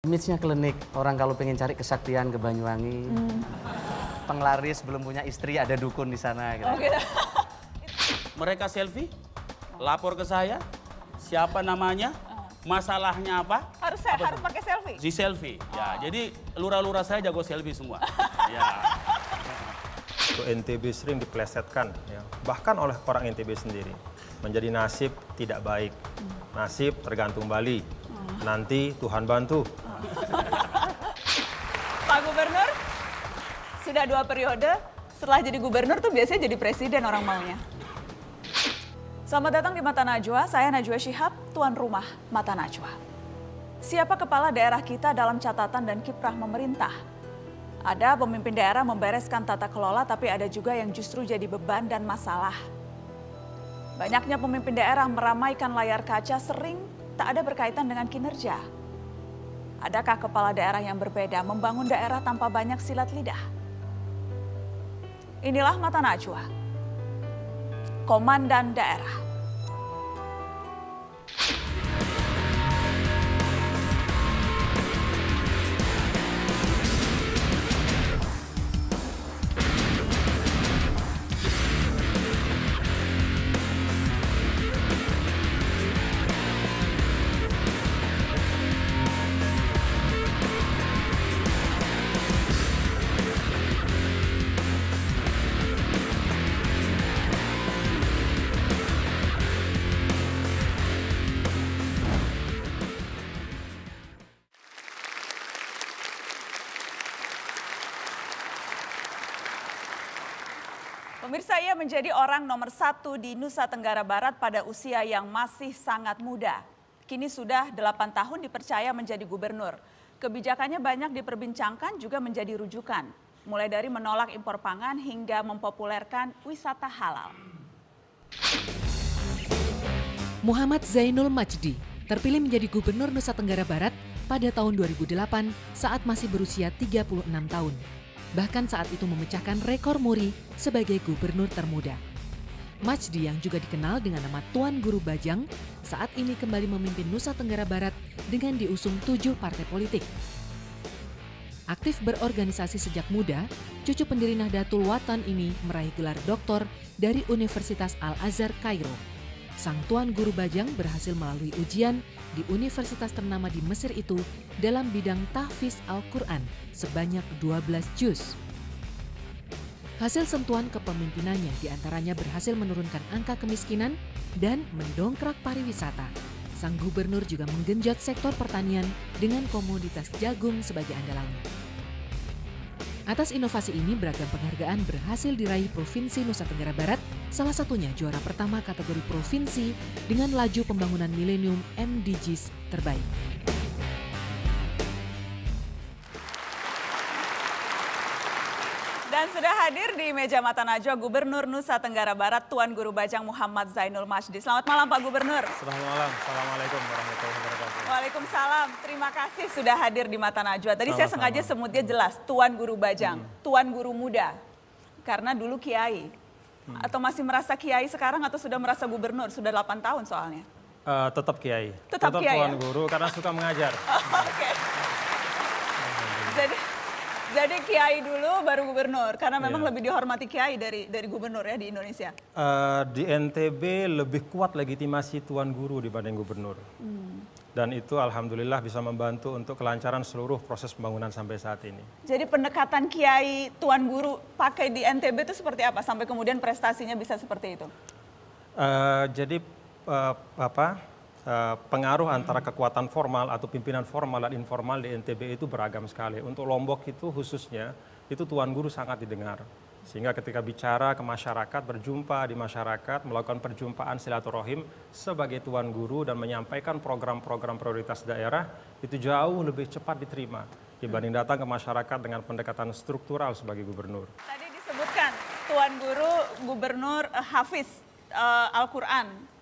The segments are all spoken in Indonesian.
Image-nya klinik, orang kalau pengen cari kesaktian ke Banyuwangi, penglaris belum punya istri, ada dukun di sana. Gitu. Oh, gitu. Mereka selfie, lapor ke saya, siapa namanya, masalahnya apa. Harus pakai selfie? Si selfie, ya. Jadi lurah-lurah saya jago selfie semua. Ya. NTB sering diplesetkan, ya, bahkan oleh orang NTB sendiri. Menjadi nasib tidak baik, nasib tergantung Bali. Nanti Tuhan bantu. Pak Gubernur, sudah 2 periode, setelah jadi gubernur tuh biasanya jadi presiden orang maunya. Selamat datang di Mata Najwa, saya Najwa Shihab, tuan rumah Mata Najwa. Siapa kepala daerah kita dalam catatan dan kiprah memerintah? Ada pemimpin daerah membereskan tata kelola, tapi ada juga yang justru jadi beban dan masalah. Banyaknya pemimpin daerah meramaikan layar kaca sering tak ada berkaitan dengan kinerja. Adakah kepala daerah yang berbeda membangun daerah tanpa banyak silat lidah? Inilah Mata Najwa, Komandan Daerah. Pemirsa, ia menjadi orang nomor 1 di Nusa Tenggara Barat pada usia yang masih sangat muda. Kini sudah 8 tahun dipercaya menjadi gubernur. Kebijakannya banyak diperbincangkan juga menjadi rujukan. Mulai dari menolak impor pangan hingga mempopulerkan wisata halal. Muhammad Zainul Majdi terpilih menjadi gubernur Nusa Tenggara Barat pada tahun 2008 saat masih berusia 36 tahun. Bahkan saat itu memecahkan rekor muri sebagai gubernur termuda. Majdi yang juga dikenal dengan nama Tuan Guru Bajang saat ini kembali memimpin Nusa Tenggara Barat dengan diusung 7 partai politik. Aktif berorganisasi sejak muda, cucu pendiri Nahdlatul Watan ini meraih gelar doktor dari Universitas Al-Azhar Kairo. Sang Tuan Guru Bajang berhasil melalui ujian di universitas ternama di Mesir itu dalam bidang tahfiz Al-Quran sebanyak 12 juz. Hasil sentuhan kepemimpinannya diantaranya berhasil menurunkan angka kemiskinan dan mendongkrak pariwisata. Sang gubernur juga menggenjot sektor pertanian dengan komoditas jagung sebagai andalannya. Atas inovasi ini beragam penghargaan berhasil diraih Provinsi Nusa Tenggara Barat, salah satunya juara pertama kategori provinsi dengan laju pembangunan milenium MDGs terbaik. Dan sudah hadir di meja Mata Najwa Gubernur Nusa Tenggara Barat Tuan Guru Bajang Muhammad Zainul Majdi. Selamat malam Pak Gubernur. Selamat malam, Assalamualaikum warahmatullahi wabarakatuh. Waalaikumsalam, terima kasih sudah hadir di Mata Najwa. Tadi saya sengaja sebutnya jelas, Tuan Guru Bajang, Tuan Guru Muda. Karena dulu Kiai. Atau masih merasa Kiai sekarang atau sudah merasa gubernur? Sudah 8 tahun soalnya. Tetap Kiai. Tetap Kiai, Tuan ya? Guru karena suka mengajar. Oke. Jadi Kiai dulu baru gubernur, karena memang lebih dihormati Kiai dari gubernur ya di Indonesia. Di NTB lebih kuat legitimasi Tuan Guru dibanding gubernur. Dan itu alhamdulillah bisa membantu untuk kelancaran seluruh proses pembangunan sampai saat ini. Jadi pendekatan Kiai Tuan Guru pakai di NTB itu seperti apa sampai kemudian prestasinya bisa seperti itu? Pengaruh antara kekuatan formal atau pimpinan formal dan informal di NTB itu beragam sekali. Untuk Lombok itu khususnya, itu Tuan Guru sangat didengar. Sehingga ketika bicara ke masyarakat, berjumpa di masyarakat, melakukan perjumpaan silaturahim sebagai Tuan Guru dan menyampaikan program-program prioritas daerah, itu jauh lebih cepat diterima dibanding datang ke masyarakat dengan pendekatan struktural sebagai gubernur. Tadi disebutkan Tuan Guru Gubernur Hafiz Al-Quran,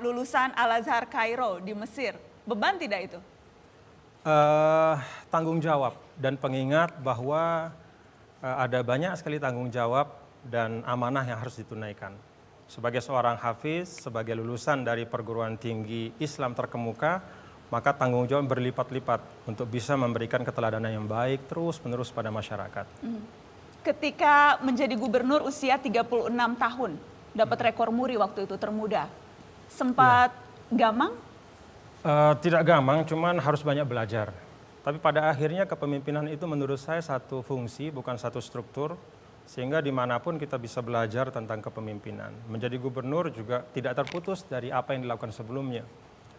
lulusan Al-Azhar Kairo di Mesir. Beban tidak itu? Tanggung jawab dan pengingat bahwa ada banyak sekali tanggung jawab dan amanah yang harus ditunaikan. Sebagai seorang hafiz, sebagai lulusan dari perguruan tinggi Islam terkemuka, maka tanggung jawab berlipat-lipat untuk bisa memberikan keteladanan yang baik terus-menerus pada masyarakat. Ketika menjadi gubernur usia 36 tahun, dapat rekor muri waktu itu termuda. Sempat gamang? Tidak gamang, cuman harus banyak belajar. Tapi pada akhirnya kepemimpinan itu menurut saya satu fungsi, bukan satu struktur, sehingga dimanapun kita bisa belajar tentang kepemimpinan. Menjadi gubernur juga tidak terputus dari apa yang dilakukan sebelumnya.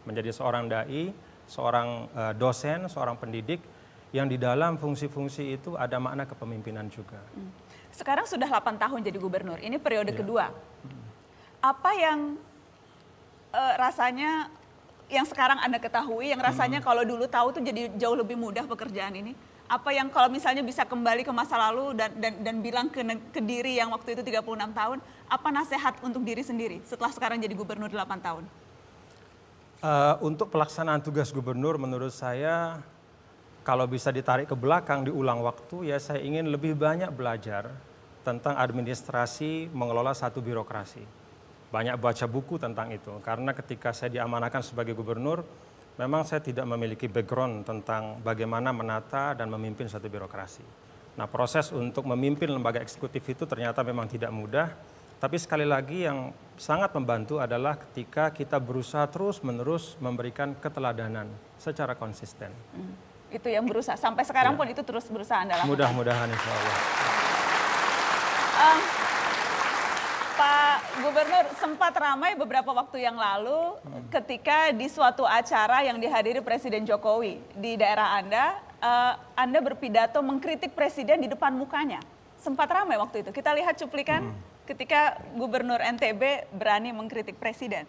Menjadi seorang dai, seorang dosen, seorang pendidik, yang di dalam fungsi-fungsi itu ada makna kepemimpinan juga. Sekarang sudah 8 tahun jadi gubernur, ini periode kedua. Apa yang rasanya, yang sekarang Anda ketahui, yang rasanya kalau dulu tahu tuh jadi jauh lebih mudah pekerjaan ini? Apa yang kalau misalnya bisa kembali ke masa lalu dan bilang ke diri yang waktu itu 36 tahun, apa nasihat untuk diri sendiri setelah sekarang jadi gubernur 8 tahun? Untuk pelaksanaan tugas gubernur menurut saya, kalau bisa ditarik ke belakang, diulang waktu, ya saya ingin lebih banyak belajar tentang administrasi mengelola satu birokrasi. Banyak baca buku tentang itu, karena ketika saya diamanahkan sebagai gubernur, memang saya tidak memiliki background tentang bagaimana menata dan memimpin satu birokrasi. Nah, proses untuk memimpin lembaga eksekutif itu ternyata memang tidak mudah, tapi sekali lagi yang sangat membantu adalah ketika kita berusaha terus-menerus memberikan keteladanan secara konsisten. Itu yang berusaha, sampai sekarang pun itu terus berusaha Anda lakukan? Mudah-mudahan insya Allah. Pak Gubernur, sempat ramai beberapa waktu yang lalu ketika di suatu acara yang dihadiri Presiden Jokowi di daerah Anda berpidato mengkritik Presiden di depan mukanya. Sempat ramai waktu itu. Kita lihat cuplikan ketika Gubernur NTB berani mengkritik Presiden.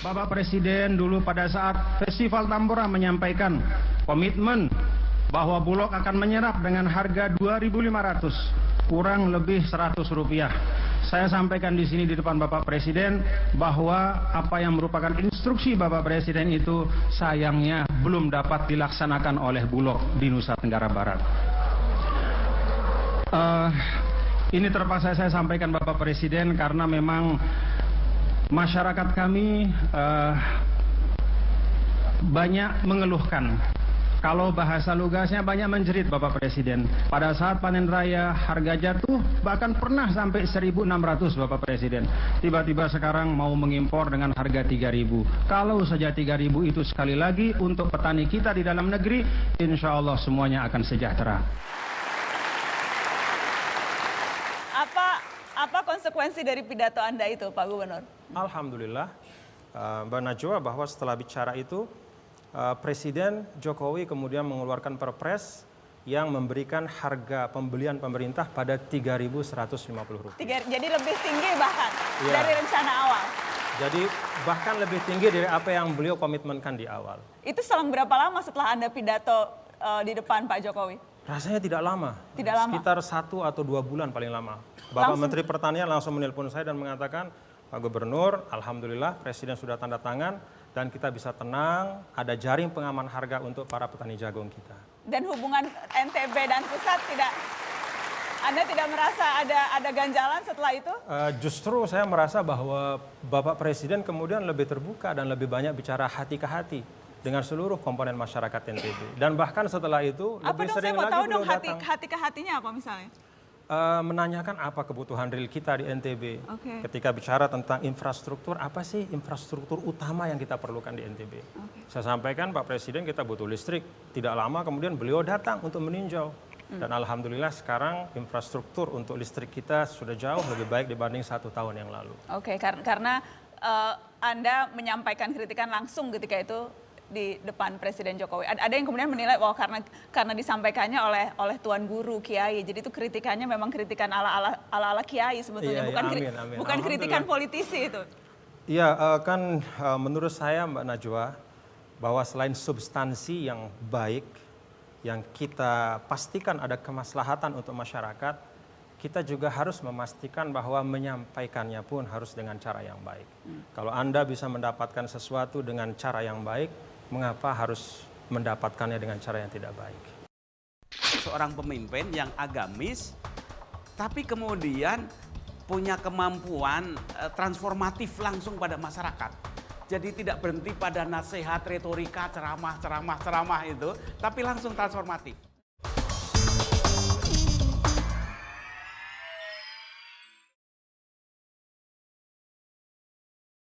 Bapak Presiden dulu pada saat Festival Tambora menyampaikan komitmen bahwa Bulog akan menyerap dengan harga 2.500, kurang lebih Rp100. Saya sampaikan di sini di depan Bapak Presiden bahwa apa yang merupakan instruksi Bapak Presiden itu sayangnya belum dapat dilaksanakan oleh Bulog di Nusa Tenggara Barat. Ini terpaksa saya sampaikan Bapak Presiden karena memang masyarakat kami banyak mengeluhkan. Kalau bahasa lugasnya banyak menjerit Bapak Presiden. Pada saat panen raya harga jatuh bahkan pernah sampai 1.600 Bapak Presiden. Tiba-tiba sekarang mau mengimpor dengan harga 3.000. Kalau saja 3.000 itu sekali lagi untuk petani kita di dalam negeri, insya Allah semuanya akan sejahtera. Apa konsekuensi dari pidato Anda itu Pak Gubernur? Alhamdulillah Mbak Najwa bahwa setelah bicara itu Presiden Jokowi kemudian mengeluarkan perpres yang memberikan harga pembelian pemerintah pada Rp3.150. Jadi lebih tinggi bahkan dari rencana awal. Jadi bahkan lebih tinggi dari apa yang beliau komitmenkan di awal. Itu selang berapa lama setelah Anda pidato di depan Pak Jokowi? Rasanya tidak lama. Tidak lama. Sekitar 1 atau 2 bulan paling lama. Bapak Menteri Pertanian langsung menelpon saya dan mengatakan, Pak Gubernur, alhamdulillah Presiden sudah tanda tangan dan kita bisa tenang, ada jaring pengaman harga untuk para petani jagung kita. Dan hubungan NTB dan pusat Anda tidak merasa ada ganjalan setelah itu? Justru saya merasa bahwa Bapak Presiden kemudian lebih terbuka dan lebih banyak bicara hati ke hati dengan seluruh komponen masyarakat NTB. Dan bahkan setelah itu lebih sering lagi beliau datang. Hati ke hatinya apa misalnya? Menanyakan apa kebutuhan real kita di NTB. Ketika bicara tentang infrastruktur, apa sih infrastruktur utama yang kita perlukan di NTB. Saya sampaikan Pak Presiden kita butuh listrik. Tidak lama kemudian beliau datang untuk meninjau. Dan alhamdulillah sekarang infrastruktur untuk listrik kita sudah jauh lebih baik dibanding 1 tahun yang lalu. Karena Anda menyampaikan kritikan langsung ketika itu di depan Presiden Jokowi. Ada yang kemudian menilai karena disampaikannya oleh Tuan Guru Kiai. Jadi itu kritikannya memang kritikan ala Kiai sebetulnya, bukan kritikan politisi itu. Iya, kan menurut saya Mbak Najwa bahwa selain substansi yang baik yang kita pastikan ada kemaslahatan untuk masyarakat, kita juga harus memastikan bahwa menyampaikannya pun harus dengan cara yang baik. Kalau Anda bisa mendapatkan sesuatu dengan cara yang baik, mengapa harus mendapatkannya dengan cara yang tidak baik? Seorang pemimpin yang agamis, tapi kemudian punya kemampuan transformatif langsung pada masyarakat. Jadi tidak berhenti pada nasihat, retorika, ceramah itu, tapi langsung transformatif.